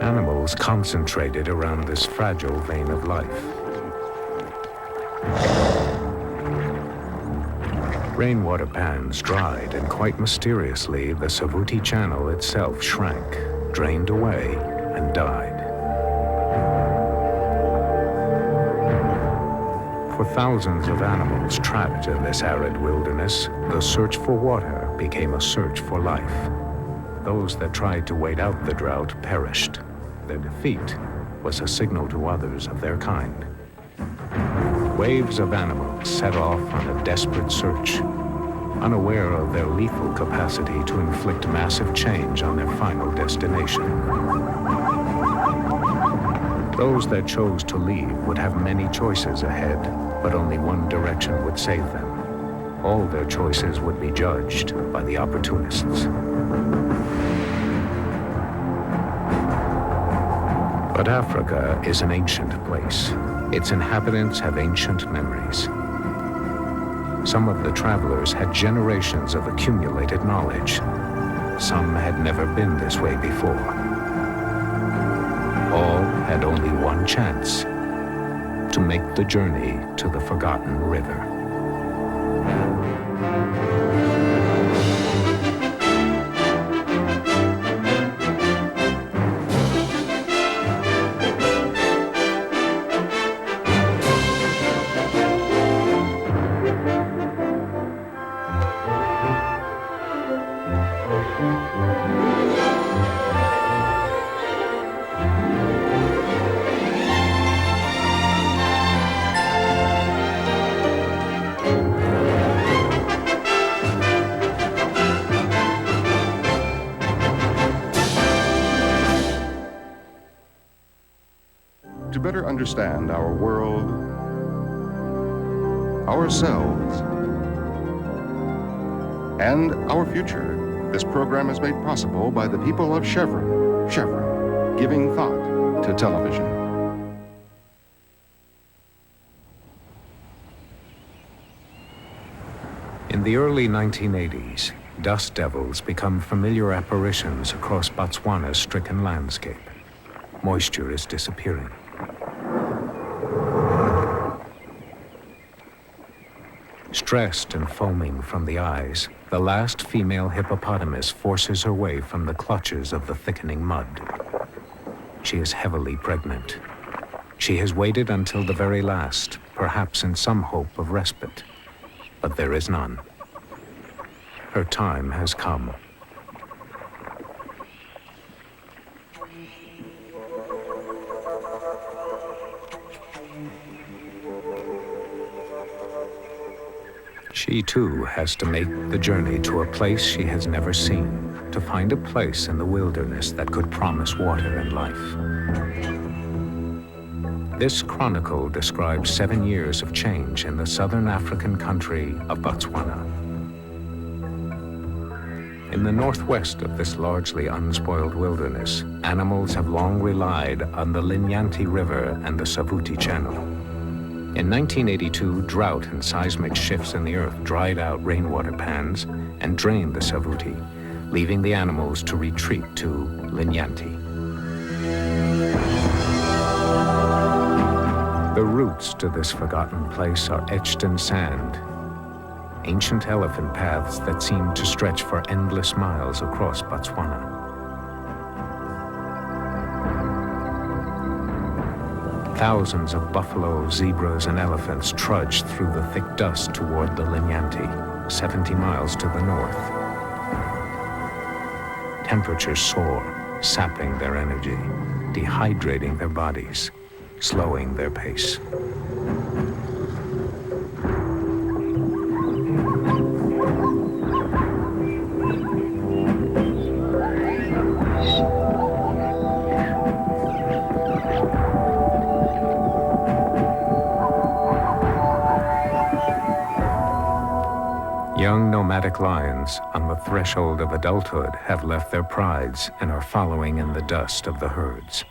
Animals concentrated around this fragile vein of life. Rainwater pans dried, and quite mysteriously, the Savutic channel itself shrank, drained away, and died. For thousands of animals trapped in this arid wilderness, the search for water became a search for life. Those that tried to wait out the drought perished. Their defeat was a signal to others of their kind. Waves of animals set off on a desperate search, unaware of their lethal capacity to inflict massive change on their final destination. Those that chose to leave would have many choices ahead, but only one direction would save them. All their choices would be judged by the opportunists. But Africa is an ancient place. Its inhabitants have ancient memories. Some of the travelers had generations of accumulated knowledge. Some had never been this way before. All had only one chance: to make the journey to the forgotten river. To better understand our world, ourselves, and our future, this program is made possible by the people of Chevron. Chevron, giving thought to television. In the early 1980s, dust devils become familiar apparitions across Botswana's stricken landscape. Moisture is disappearing. Stressed and foaming from the eyes, the last female hippopotamus forces her way from the clutches of the thickening mud. She is heavily pregnant. She has waited until the very last, perhaps in some hope of respite. But there is none. Her time has come. She too has to make the journey to a place she has never seen, to find a place in the wilderness that could promise water and life. This chronicle describes 7 years of change in the southern African country of Botswana. In the northwest of this largely unspoiled wilderness, animals have long relied on the Linyanti River and the Savutic Channel. In 1982, drought and seismic shifts in the earth dried out rainwater pans and drained the Savutic, leaving the animals to retreat to Linyanti. The routes to this forgotten place are etched in sand, ancient elephant paths that seem to stretch for endless miles across Botswana. Thousands of buffalo, zebras, and elephants trudge through the thick dust toward the Linyanti, 70 miles to the north. Temperatures soar, sapping their energy, dehydrating their bodies, slowing their pace. Young nomadic lions on the threshold of adulthood have left their prides and are following in the dust of the herds.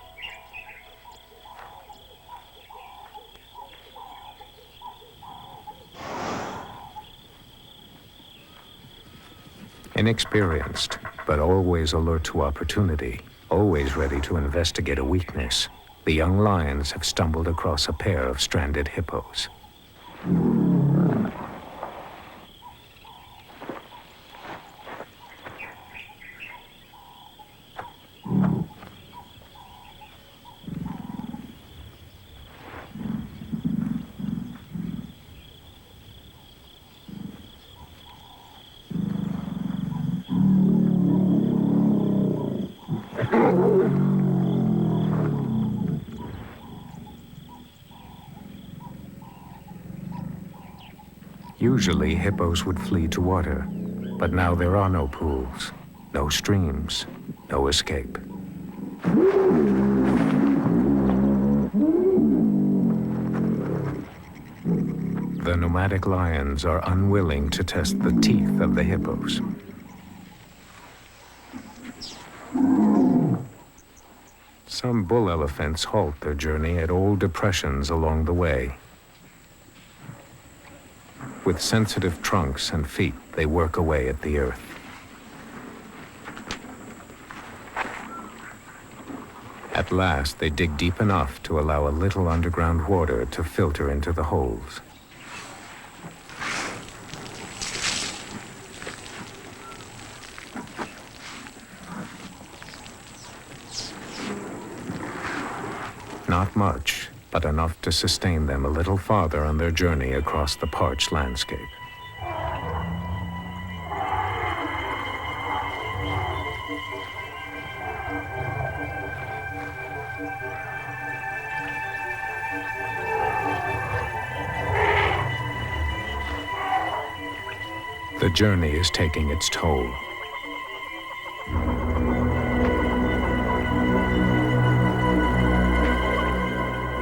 Inexperienced, but always alert to opportunity, Always ready to investigate a weakness, the young lions have stumbled across a pair of stranded hippos. Usually, hippos would flee to water, but now there are no pools, no streams, no escape. The nomadic lions are unwilling to test the teeth of the hippos. Some bull elephants halt their journey at old depressions along the way. With sensitive trunks and feet, they work away at the earth. At last, they dig deep enough to allow a little underground water to filter into the holes. Not much, but enough to sustain them a little farther on their journey across the parched landscape. The journey is taking its toll.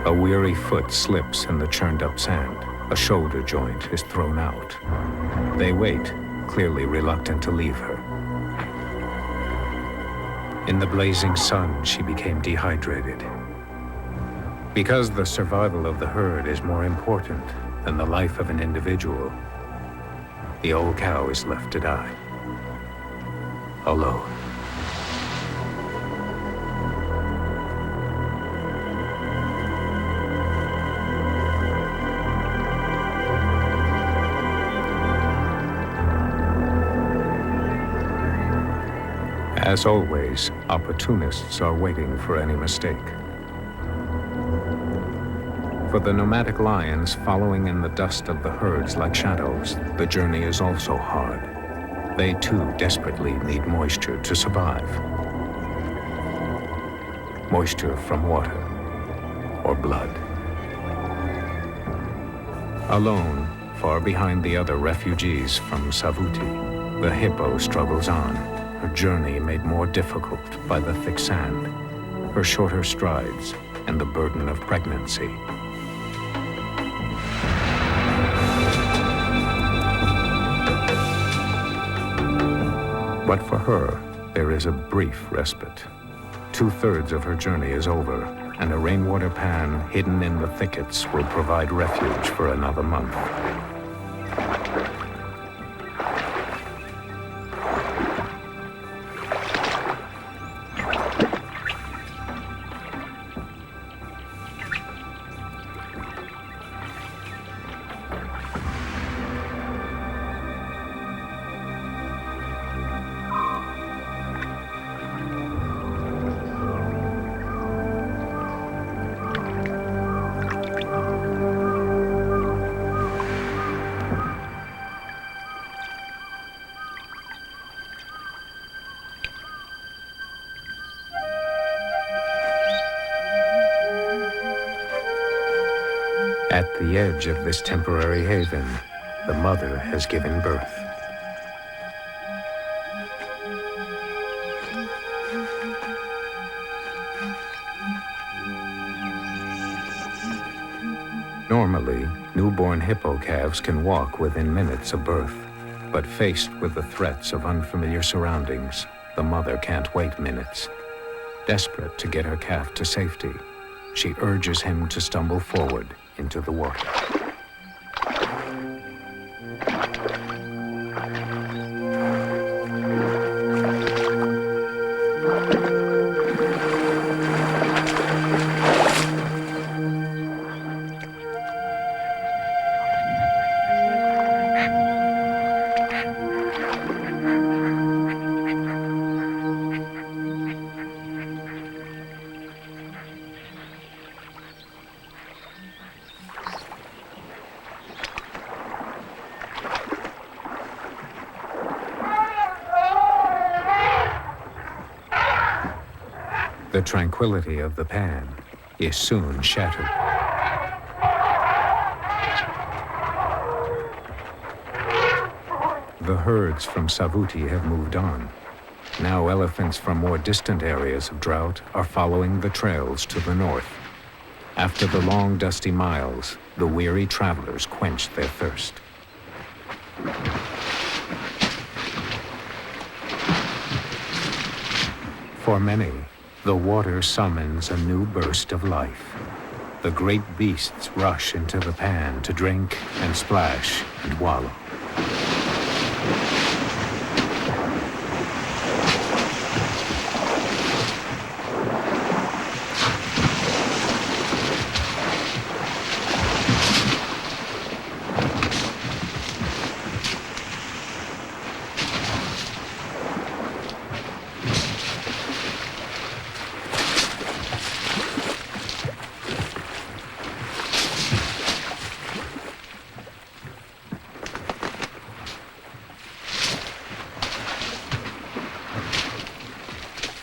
A weary foot slips in the churned-up sand. A shoulder joint is thrown out. They wait, clearly reluctant to leave her. In the blazing sun, she became dehydrated. Because the survival of the herd is more important than the life of an individual, the old cow is left to die, alone. As always, opportunists are waiting for any mistake. For the nomadic lions following in the dust of the herds like shadows, the journey is also hard. They too desperately need moisture to survive. Moisture from water or blood. Alone, far behind the other refugees from Savutic, the hippo struggles on. Her journey made more difficult by the thick sand, her shorter strides, and the burden of pregnancy. But for her, there is a brief respite. 2/3 of her journey is over, and a rainwater pan hidden in the thickets will provide refuge for another month. At the edge of this temporary haven, the mother has given birth. Normally, newborn hippo calves can walk within minutes of birth, but faced with the threats of unfamiliar surroundings, the mother can't wait minutes. Desperate to get her calf to safety, she urges him to stumble forward into the water. The tranquility of the pan is soon shattered. The herds from Savutic have moved on. Now elephants from more distant areas of drought are following the trails to the north. After the long, dusty miles, the weary travelers quenched their thirst. For many, the water summons a new burst of life. The great beasts rush into the pan to drink and splash and wallow.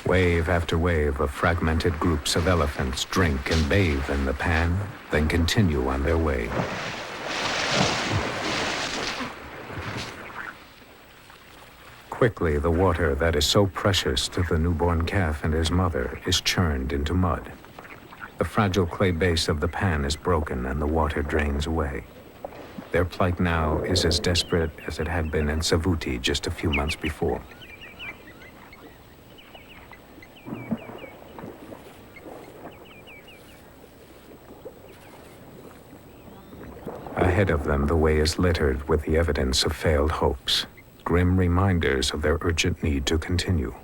Wave after wave of fragmented groups of elephants drink and bathe in the pan, then continue on their way. Quickly, the water that is so precious to the newborn calf and his mother is churned into mud. The fragile clay base of the pan is broken and the water drains away. Their plight now is as desperate as it had been in Savutic just a few months before. Ahead of them, the way is littered with the evidence of failed hopes, grim reminders of their urgent need to continue.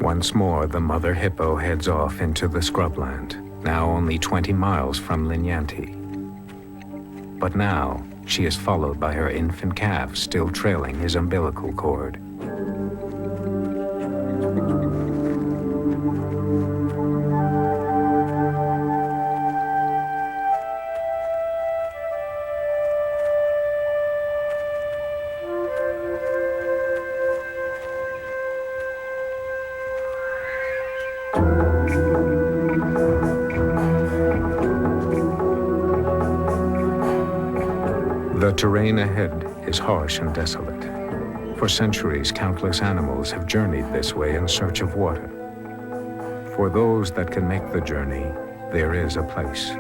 Once more, the mother hippo heads off into the scrubland, now only 20 miles from Linyanti. But now, she is followed by her infant calf still trailing his umbilical cord. The terrain ahead is harsh and desolate. For centuries, countless animals have journeyed this way in search of water. For those that can make the journey, there is a place.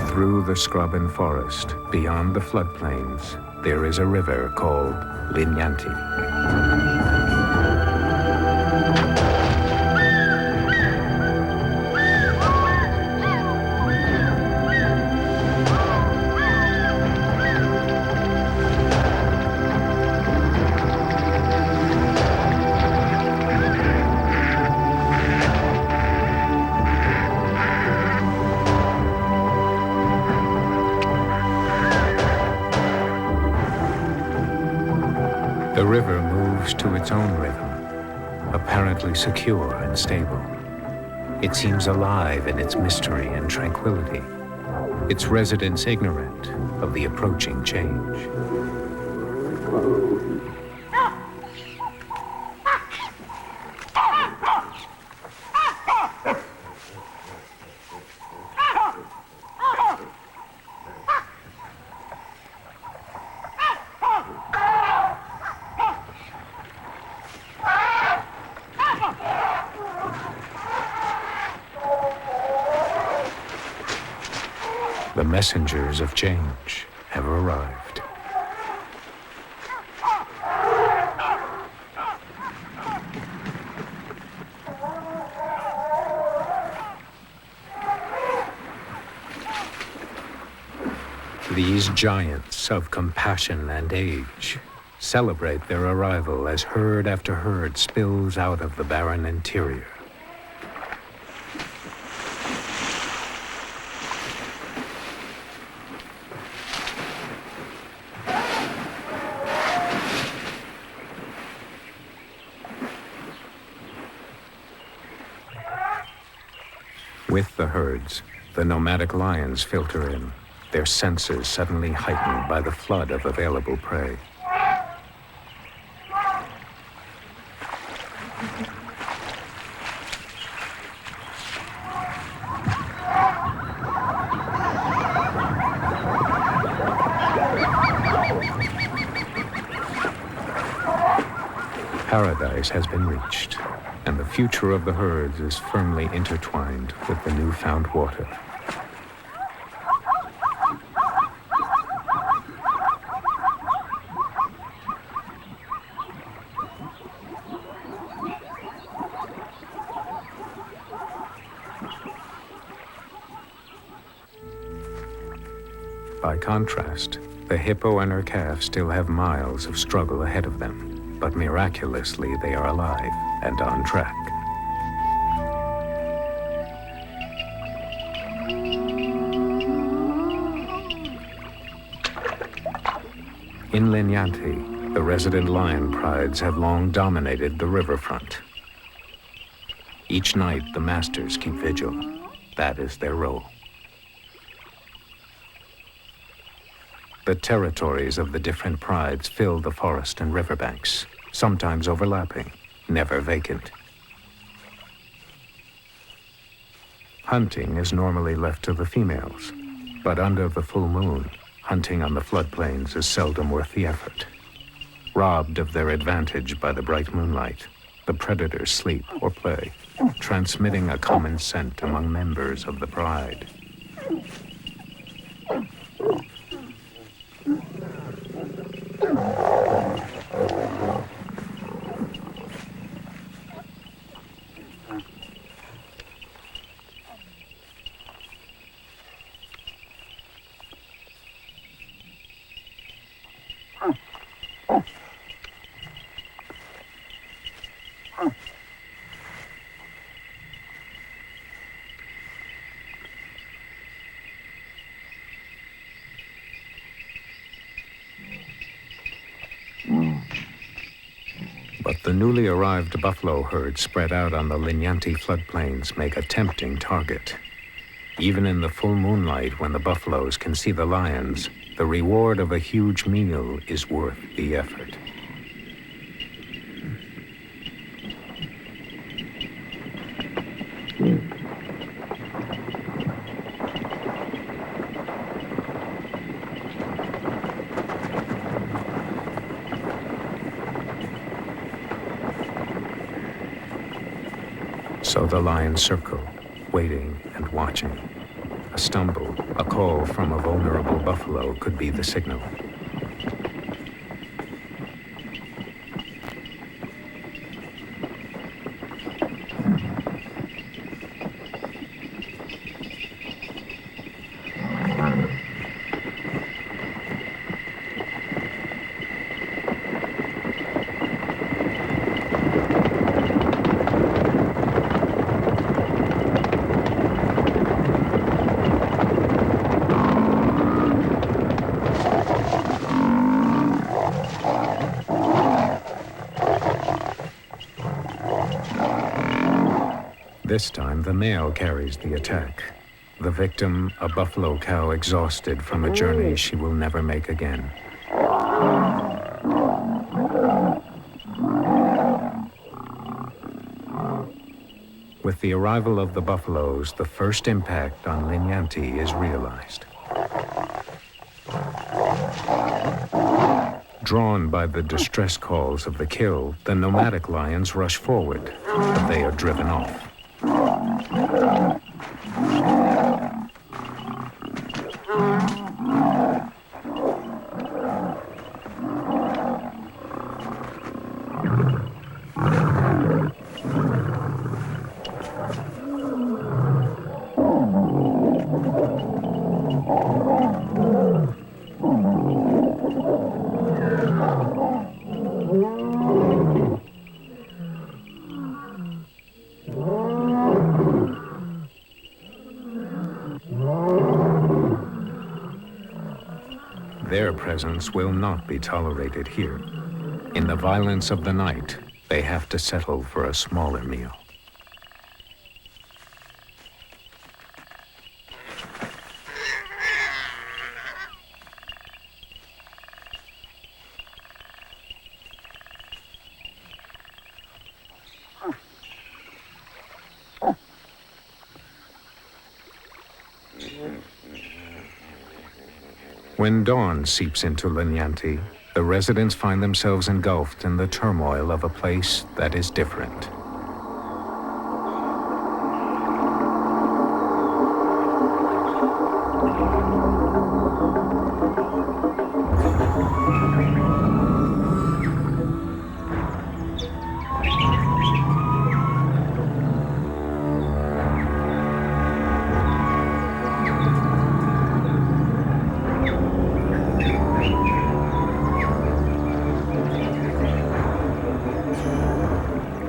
Through the scrub and forest, beyond the floodplains, there is a river called Linyanti. The river moves to its own rhythm, apparently secure and stable. It seems alive in its mystery and tranquility, its residents ignorant of the approaching change. The messengers of change have arrived. These giants of compassion and age celebrate their arrival as herd after herd spills out of the barren interior. With the herds, the nomadic lions filter in, their senses suddenly heightened by the flood of available prey. Paradise has been reached, and the future of the herds is firmly intertwined with the newfound water. By contrast, the hippo and her calf still have miles of struggle ahead of them. But miraculously they are alive and on track. In Linyanti, the resident lion prides have long dominated the riverfront. Each night the masters keep vigil. That is their role. The territories of the different prides fill the forest and riverbanks, sometimes overlapping, never vacant. Hunting is normally left to the females, but under the full moon, hunting on the floodplains is seldom worth the effort. Robbed of their advantage by the bright moonlight, the predators sleep or play, transmitting a common scent among members of the pride. But the newly arrived buffalo herd spread out on the Linyanti floodplains make a tempting target. Even in the full moonlight, when the buffaloes can see the lions, the reward of a huge meal is worth the effort. So the lions circle, waiting and watching. A stumble, a call from a vulnerable buffalo could be the signal. This time, the male carries the attack. The victim, a buffalo cow exhausted from a journey she will never make again. With the arrival of the buffaloes, the first impact on Linyanti is realized. Drawn by the distress calls of the kill, the nomadic lions rush forward, but they are driven off. Their presence will not be tolerated here. In the violence of the night, they have to settle for a smaller meal. When dawn seeps into Linyanti, the residents find themselves engulfed in the turmoil of a place that is different.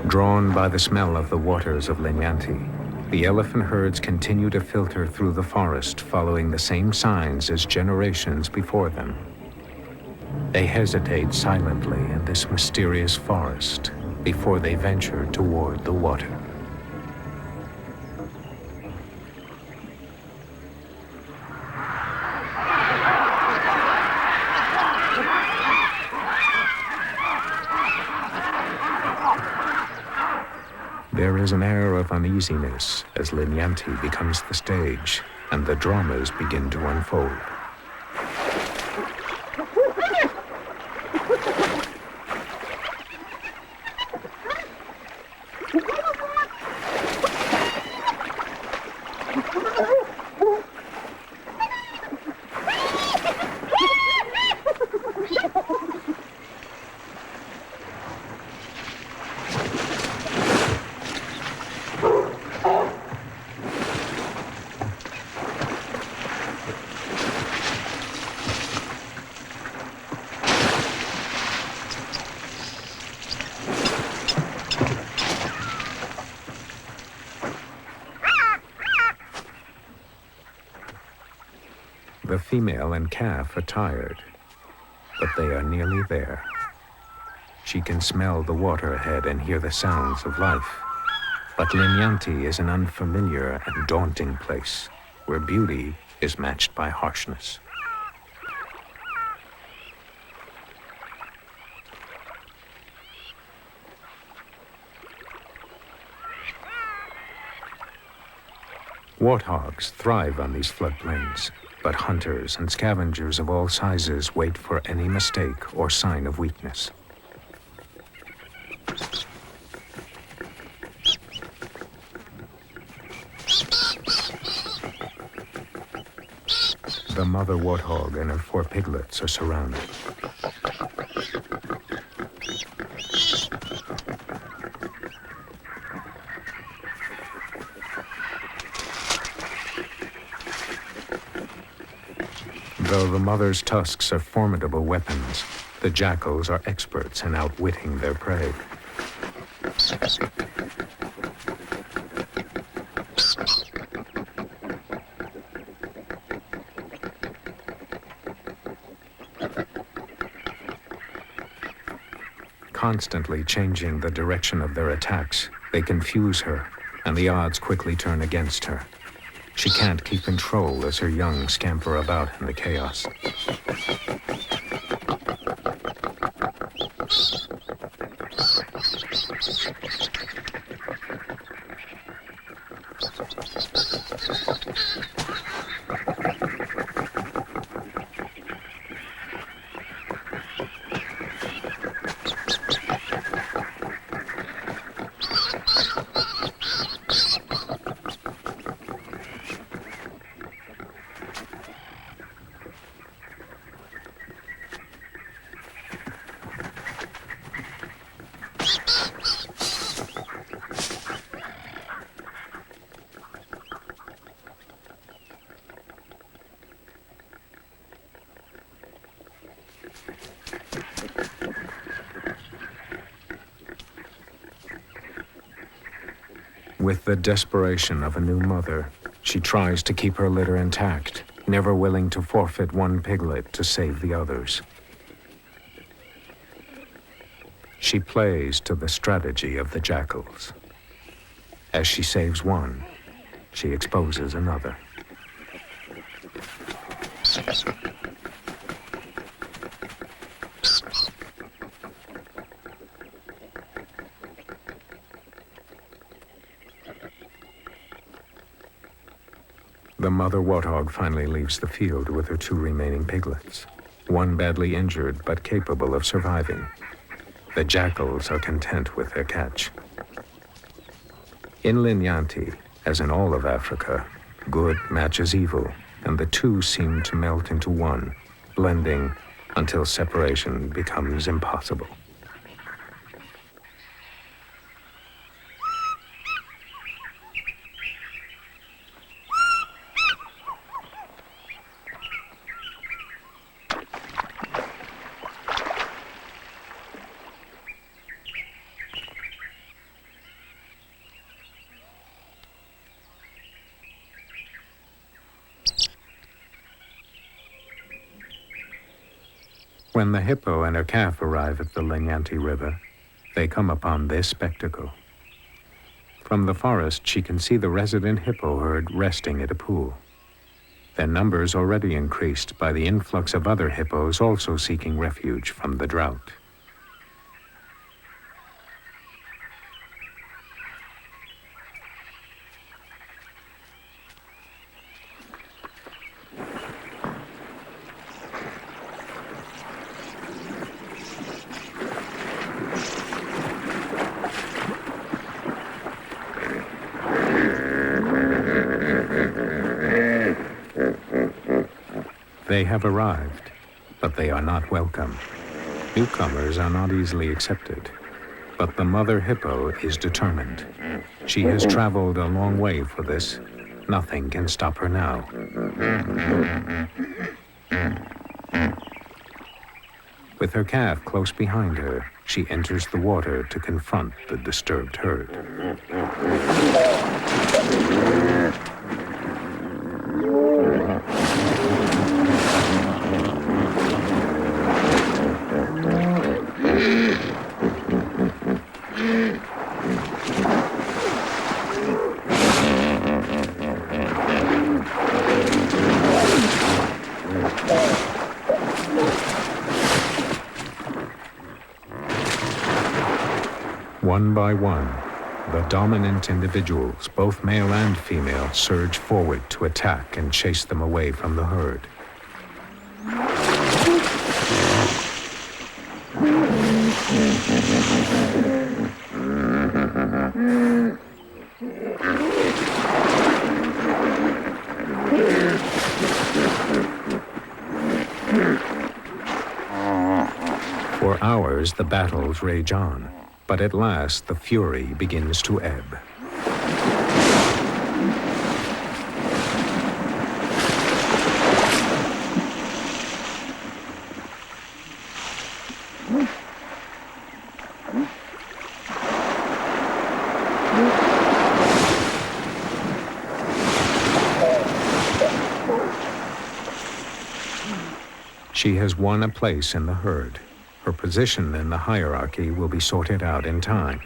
Drawn by the smell of the waters of Linyanti, the elephant herds continue to filter through the forest, following the same signs as generations before them. They hesitate silently in this mysterious forest before they venture toward the water. There is an air of uneasiness as Linyanti becomes the stage and the dramas begin to unfold. The female and calf are tired, but they are nearly there. She can smell the water ahead and hear the sounds of life. But Linyanti is an unfamiliar and daunting place, where beauty is matched by harshness. Warthogs thrive on these floodplains, but hunters and scavengers of all sizes wait for any mistake or sign of weakness. The mother warthog and her 4 piglets are surrounded. Though the mother's tusks are formidable weapons, the jackals are experts in outwitting their prey. Constantly changing the direction of their attacks, they confuse her, and the odds quickly turn against her. She can't keep control as her young scamper about in the chaos. With the desperation of a new mother, she tries to keep her litter intact, never willing to forfeit one piglet to save the others. She plays to the strategy of the jackals. As she saves one, she exposes another. The mother warthog finally leaves the field with her two remaining piglets, one badly injured but capable of surviving. The jackals are content with their catch. In Linyanti, as in all of Africa, good matches evil, and the two seem to melt into one, blending until separation becomes impossible. When the hippo and her calf arrive at the Linyanti River, they come upon this spectacle. From the forest, she can see the resident hippo herd resting at a pool. Their numbers already increased by the influx of other hippos also seeking refuge from the drought. They have arrived, but they are not welcome. Newcomers are not easily accepted, but the mother hippo is determined. She has traveled a long way for this. Nothing can stop her now. With her calf close behind her, she enters the water to confront the disturbed herd. One by one, the dominant individuals, both male and female, surge forward to attack and chase them away from the herd. For hours, the battles rage on. But at last, the fury begins to ebb. She has won a place in the herd. Her position in the hierarchy will be sorted out in time.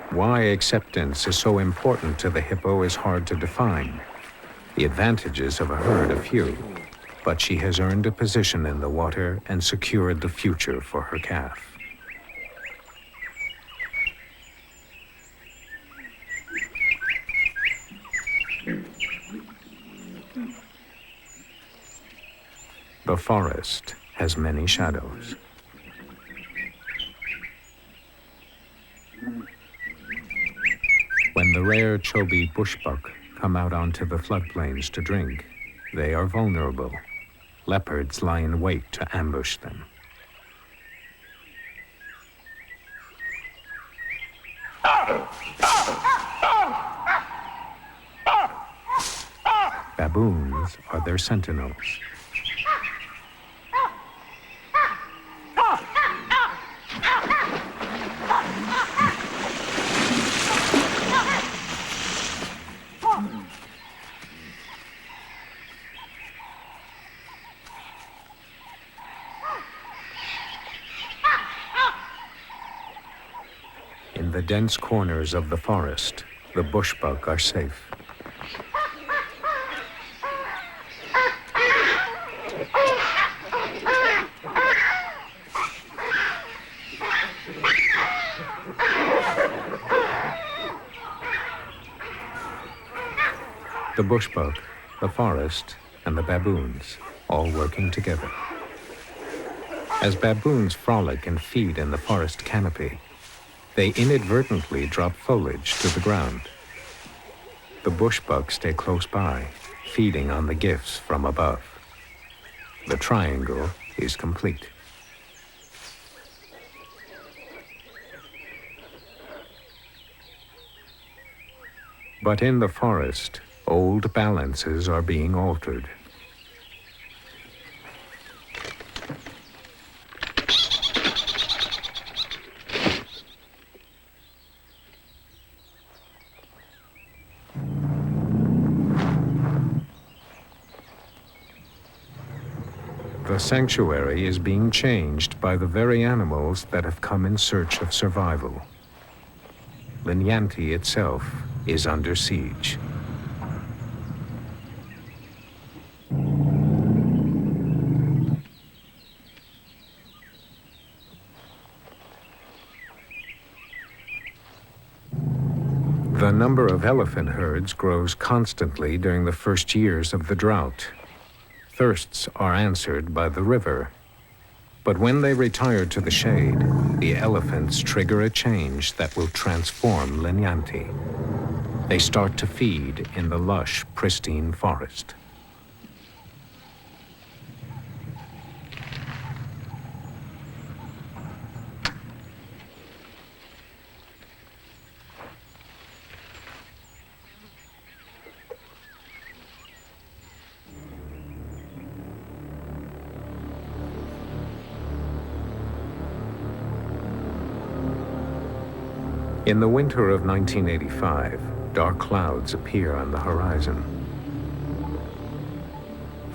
Why acceptance is so important to the hippo is hard to define. The advantages of a herd are few, but she has earned a position in the water and secured the future for her calf. The forest has many shadows. When the rare Chobe bushbuck come out onto the floodplains to drink, they are vulnerable. Leopards lie in wait to ambush them. baboons are their sentinels. In the dense corners of the forest, the bushbuck are safe. The bushbuck, the forest, and the baboons, all working together. As baboons frolic and feed in the forest canopy, they inadvertently drop foliage to the ground. The bushbuck stay close by, feeding on the gifts from above. The triangle is complete. But in the forest, old balances are being altered. The sanctuary is being changed by the very animals that have come in search of survival. Linyanti itself is under siege. The number of elephant herds grows constantly during the first years of the drought. Thirsts are answered by the river. But when they retire to the shade, the elephants trigger a change that will transform Linyanti. They start to feed in the lush, pristine forest. In the winter of 1985, dark clouds appear on the horizon.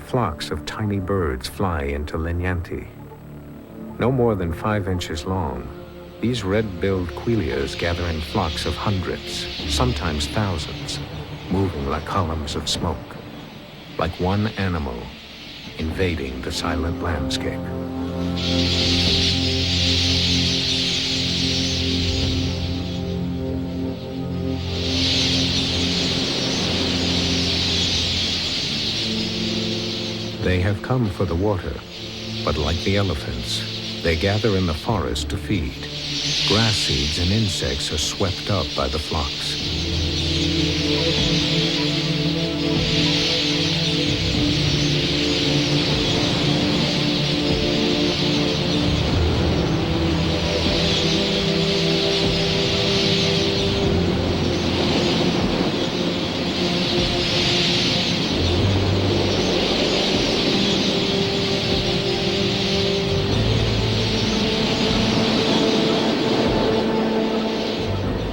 Flocks of tiny birds fly into Linyanti. No more than 5 inches long, these red-billed quilias gather in flocks of hundreds, sometimes thousands, moving like columns of smoke, like one animal invading the silent landscape. They have come for the water, but like the elephants, they gather in the forest to feed. Grass seeds and insects are swept up by the flocks.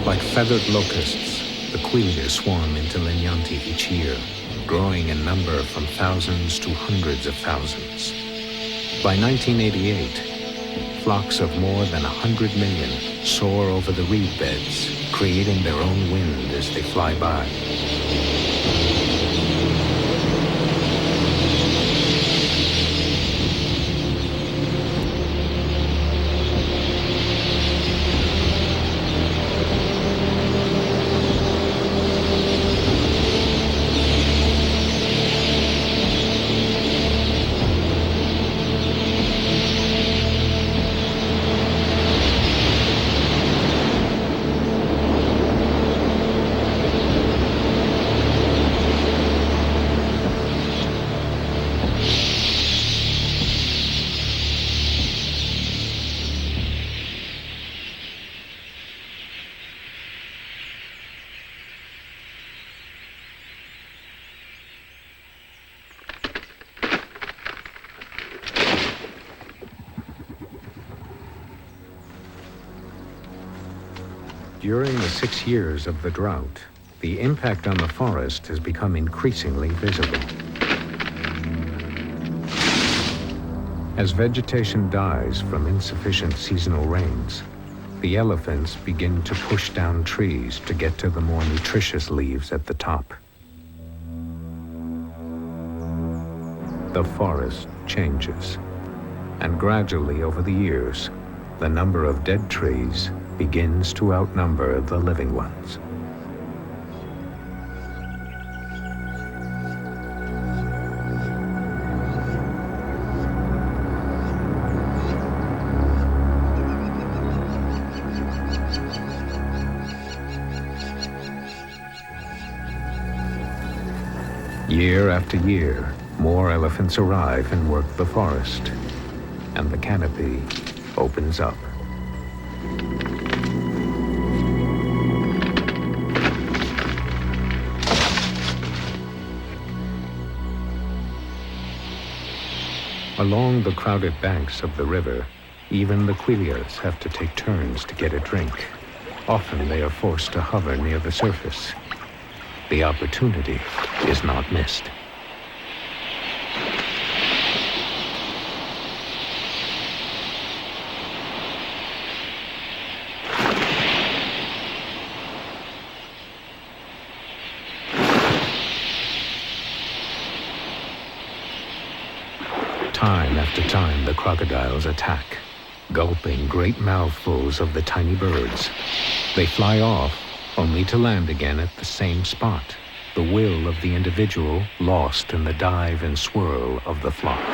Like feathered locusts, the quilias swarm into Linyanti each year, growing in number from thousands to hundreds of thousands. By 1988, flocks of more than 100 million soar over the reed beds, creating their own wind as they fly by. During the 6 years of the drought, the impact on the forest has become increasingly visible. As vegetation dies from insufficient seasonal rains, the elephants begin to push down trees to get to the more nutritious leaves at the top. The forest changes, and gradually over the years, the number of dead trees begins to outnumber the living ones. Year after year, more elephants arrive and work the forest, and the canopy opens up. Along the crowded banks of the river, even the quilliers have to take turns to get a drink. Often they are forced to hover near the surface. The opportunity is not missed. Time after time, the crocodiles attack, gulping great mouthfuls of the tiny birds. They fly off, only to land again at the same spot, the will of the individual lost in the dive and swirl of the flock.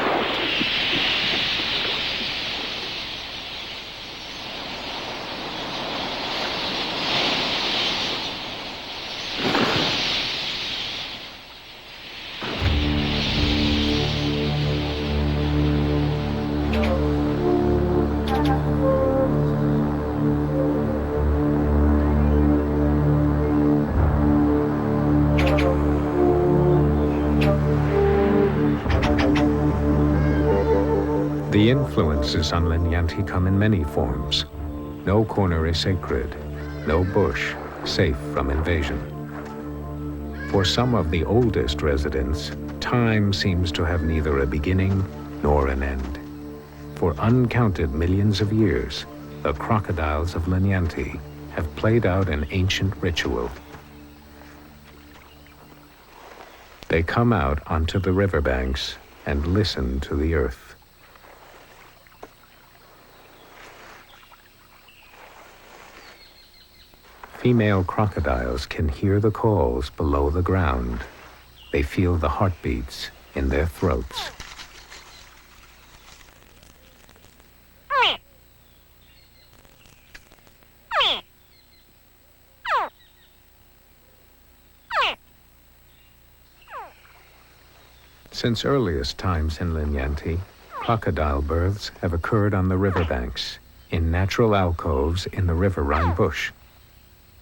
The influences on Linyanti come in many forms. No corner is sacred, no bush safe from invasion. For some of the oldest residents, time seems to have neither a beginning nor an end. For uncounted millions of years, the crocodiles of Linyanti have played out an ancient ritual. They come out onto the riverbanks and listen to the earth. Female crocodiles can hear the calls below the ground. They feel the heartbeats in their throats. Since earliest times in Linyanti, crocodile births have occurred on the riverbanks, in natural alcoves in the riverine bush.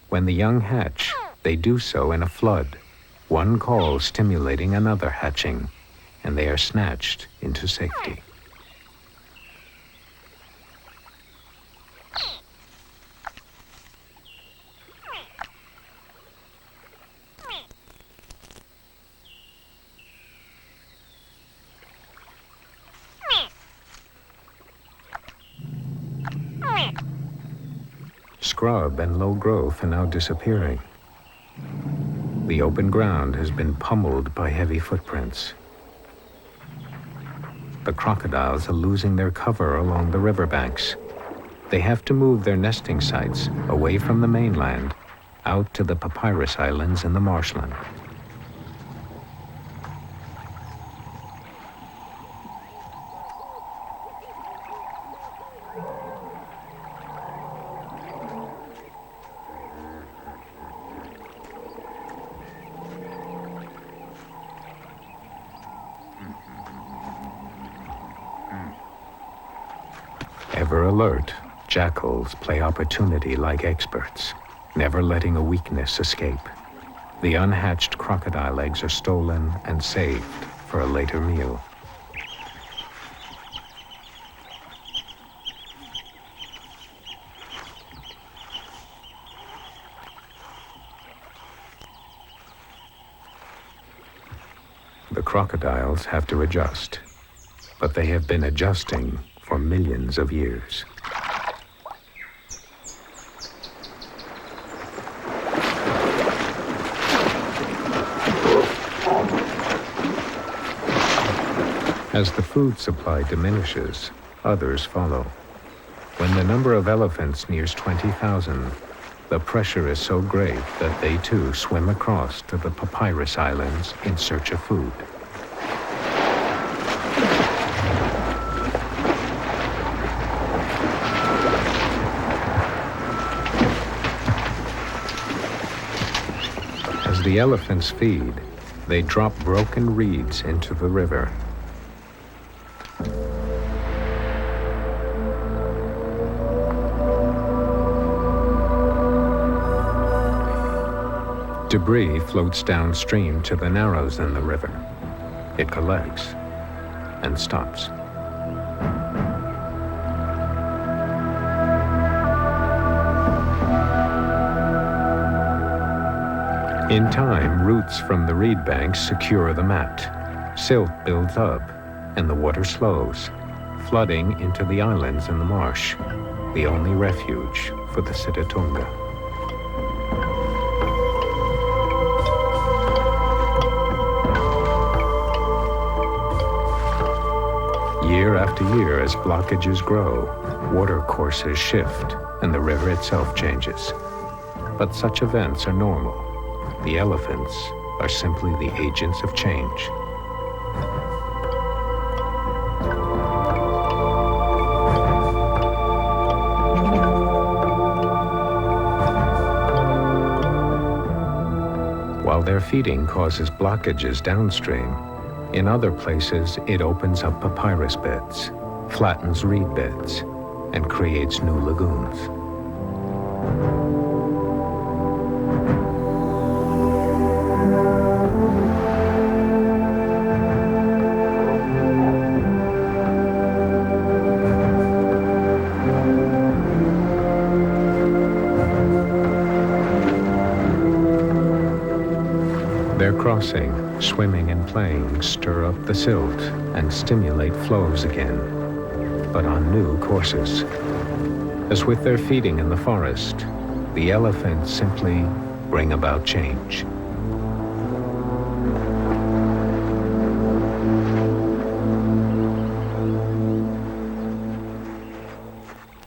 When the young hatch, they do so in a flood, one call stimulating another hatching, and they are snatched into safety. Scrub and low growth are now disappearing. The open ground has been pummeled by heavy footprints. The crocodiles are losing their cover along the riverbanks. They have to move their nesting sites away from the mainland, out to the papyrus islands in the marshland. Ever alert, jackals play opportunity like experts, never letting a weakness escape. The unhatched crocodile eggs are stolen and saved for a later meal. The crocodiles have to adjust, but they have been adjusting for millions of years. As the food supply diminishes, others follow. When the number of elephants nears 20,000, the pressure is so great that they too swim across to the Papyrus Islands in search of food. As the elephants feed, they drop broken reeds into the river. Debris floats downstream to the narrows in the river. It collects and stops. In time, roots from the reed banks secure the mat. Silt builds up, and the water slows, flooding into the islands in the marsh, the only refuge for the Sitatunga. Year after year, as blockages grow, water courses shift, and the river itself changes. But such events are normal. The elephants are simply the agents of change. While their feeding causes blockages downstream, in other places it opens up papyrus beds, flattens reed beds, and creates new lagoons. Their crossing, swimming and playing stir up the silt and stimulate flows again, but on new courses. As with their feeding in the forest, the elephants simply bring about change.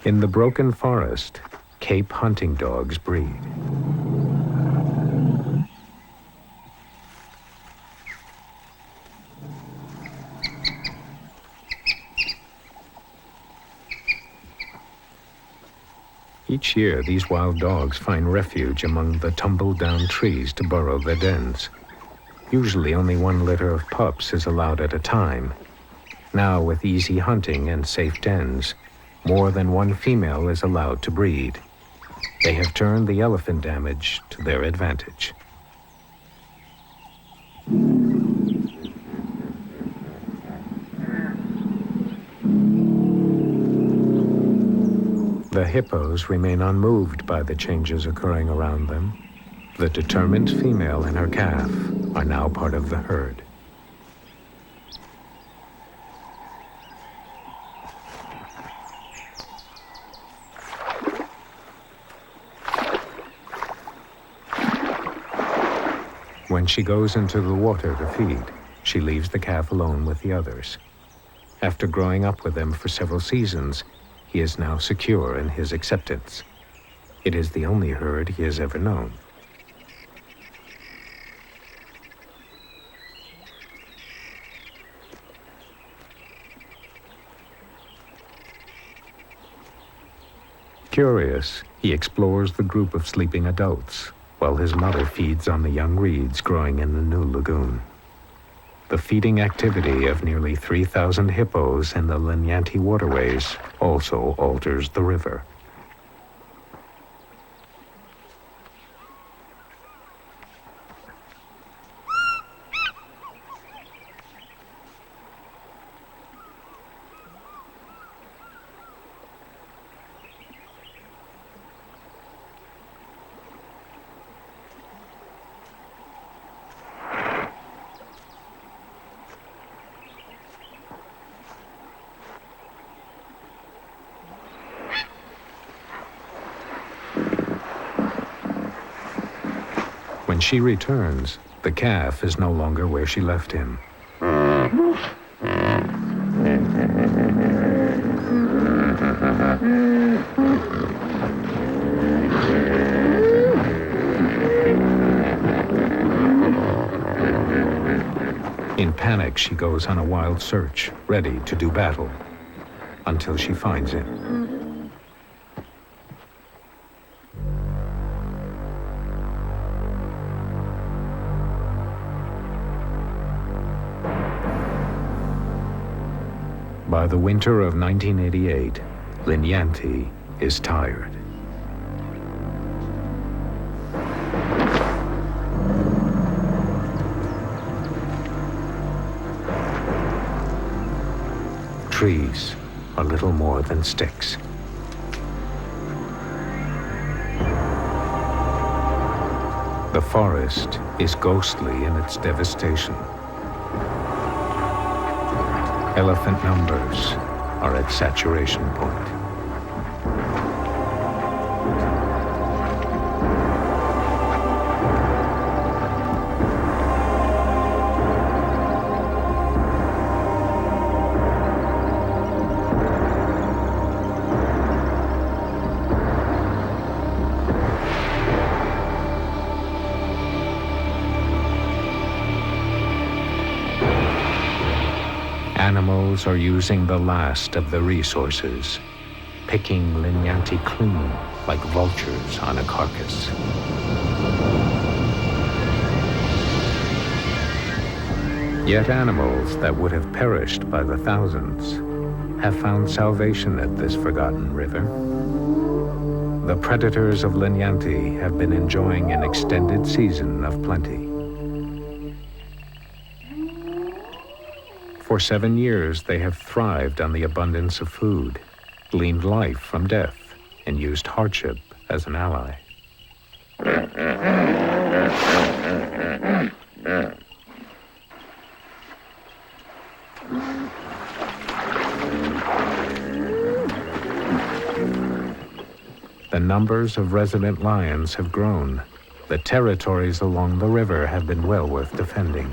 In the broken forest, Cape hunting dogs breed. Each year, these wild dogs find refuge among the tumble-down trees to burrow their dens. Usually only one litter of pups is allowed at a time. Now, with easy hunting and safe dens, more than one female is allowed to breed. They have turned the elephant damage to their advantage. The hippos remain unmoved by the changes occurring around them. The determined female and her calf are now part of the herd. When she goes into the water to feed, she leaves the calf alone with the others. After growing up with them for several seasons, he is now secure in his acceptance. It is the only herd he has ever known. Curious, he explores the group of sleeping adults, while his mother feeds on the young reeds growing in the new lagoon. The feeding activity of nearly 3,000 hippos in the Linyanti waterways also alters the river. she returns, the calf is no longer where she left him. In panic, she goes on a wild search, ready to do battle, until she finds him. By the winter of 1988, Linyanti is tired. Trees are little more than sticks. The forest is ghostly in its devastation. Elephant numbers are at saturation point. Animals are using the last of the resources, picking Linyanti clean like vultures on a carcass. Yet animals that would have perished by the thousands have found salvation at this forgotten river. The predators of Linyanti have been enjoying an extended season of plenty. For 7 years, they have thrived on the abundance of food, gleaned life from death, and used hardship as an ally. The numbers of resident lions have grown. The territories along the river have been well worth defending.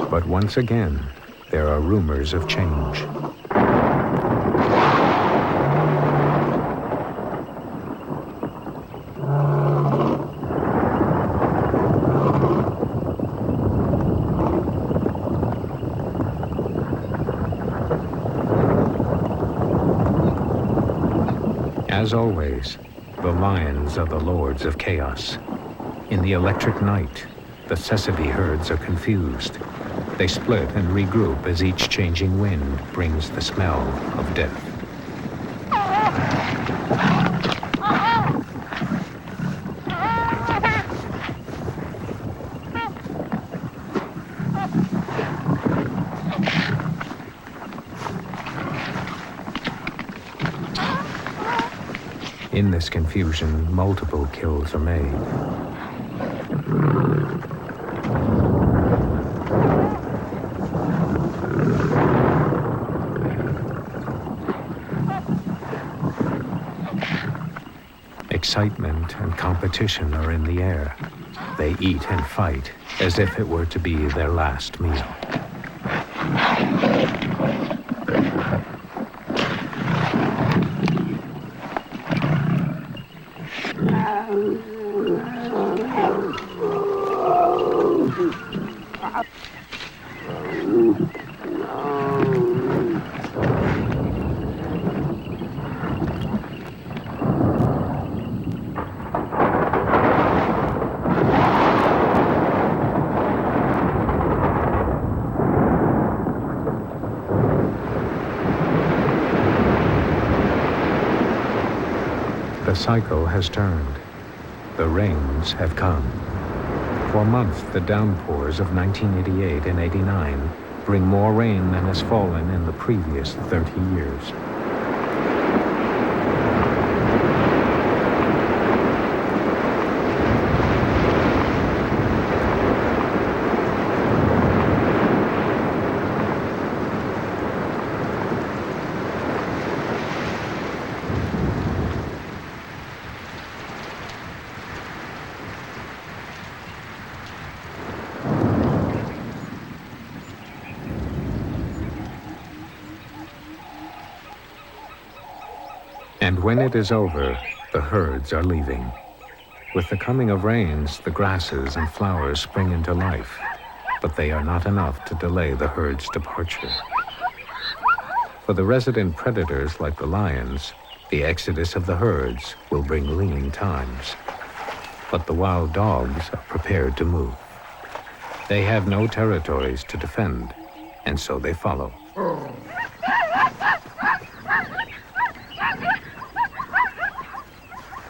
But once again, there are rumors of change. As always, the lions are the lords of chaos. In the electric night, the Savutic herds are confused. They split and regroup as each changing wind brings the smell of death. In this confusion, multiple kills are made. Excitement and competition are in the air. They eat and fight as if it were to be their last meal. The cycle has turned. The rains have come. For months, the downpours of 1988 and 89 bring more rain than has fallen in the previous 30 years. And when it is over, the herds are leaving. With the coming of rains, the grasses and flowers spring into life, but they are not enough to delay the herd's departure. For the resident predators like the lions, the exodus of the herds will bring lean times. But the wild dogs are prepared to move. They have no territories to defend, and so they follow.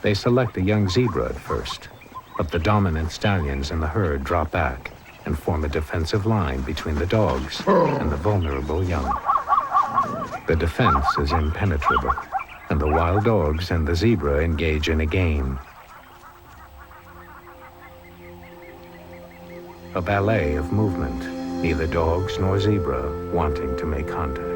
They select a young zebra at first, but the dominant stallions in the herd drop back and form a defensive line between the dogs and the vulnerable young. The defense is impenetrable, and the wild dogs and the zebra engage in a game. A ballet of movement, neither dogs nor zebra wanting to make contact.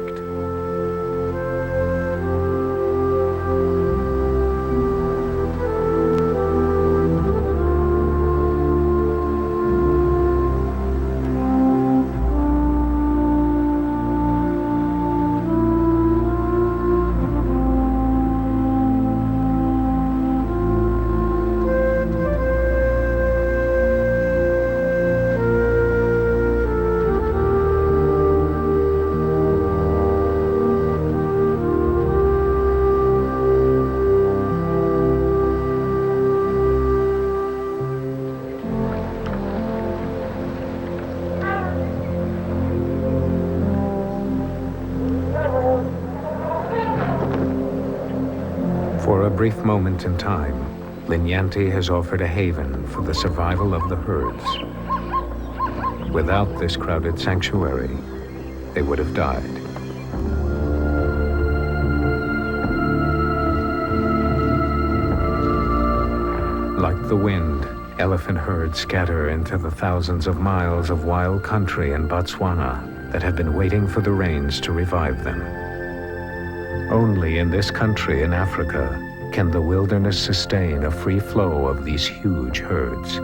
For a brief moment in time, Linyanti has offered a haven for the survival of the herds. Without this crowded sanctuary, they would have died. Like the wind, elephant herds scatter into the thousands of miles of wild country in Botswana that have been waiting for the rains to revive them. Only in this country in Africa can the wilderness sustain a free flow of these huge herds.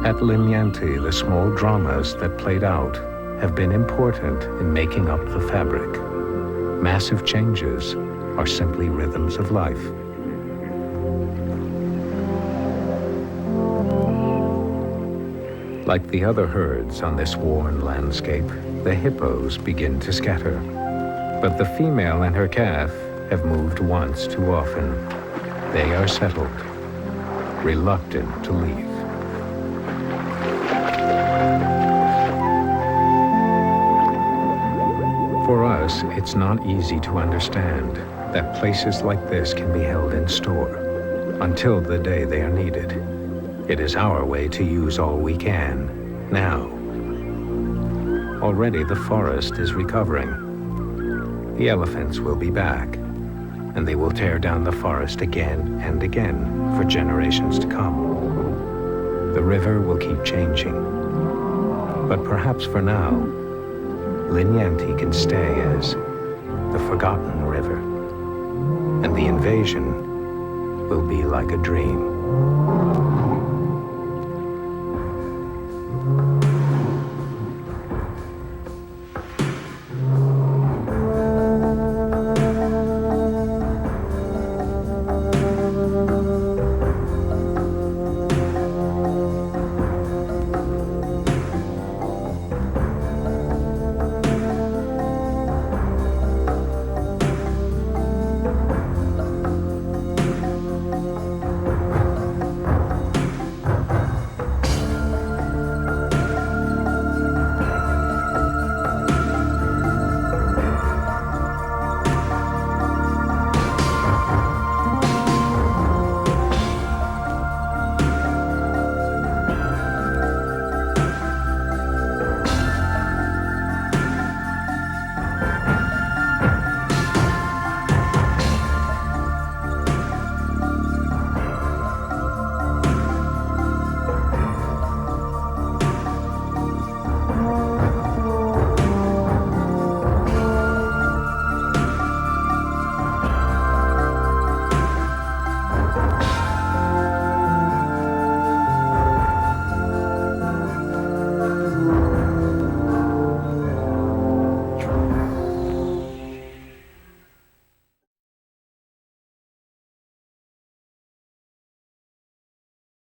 At Linyanti, the small dramas that played out have been important in making up the fabric. Massive changes are simply rhythms of life. Like the other herds on this worn landscape, the hippos begin to scatter. But the female and her calf have moved once too often. They are settled, reluctant to leave. For us, it's not easy to understand that places like this can be held in store until the day they are needed. It is our way to use all we can, now. Already the forest is recovering. The elephants will be back, and they will tear down the forest again and again for generations to come. The river will keep changing. But perhaps for now, Linyanti can stay as the forgotten river, and the invasion will be like a dream.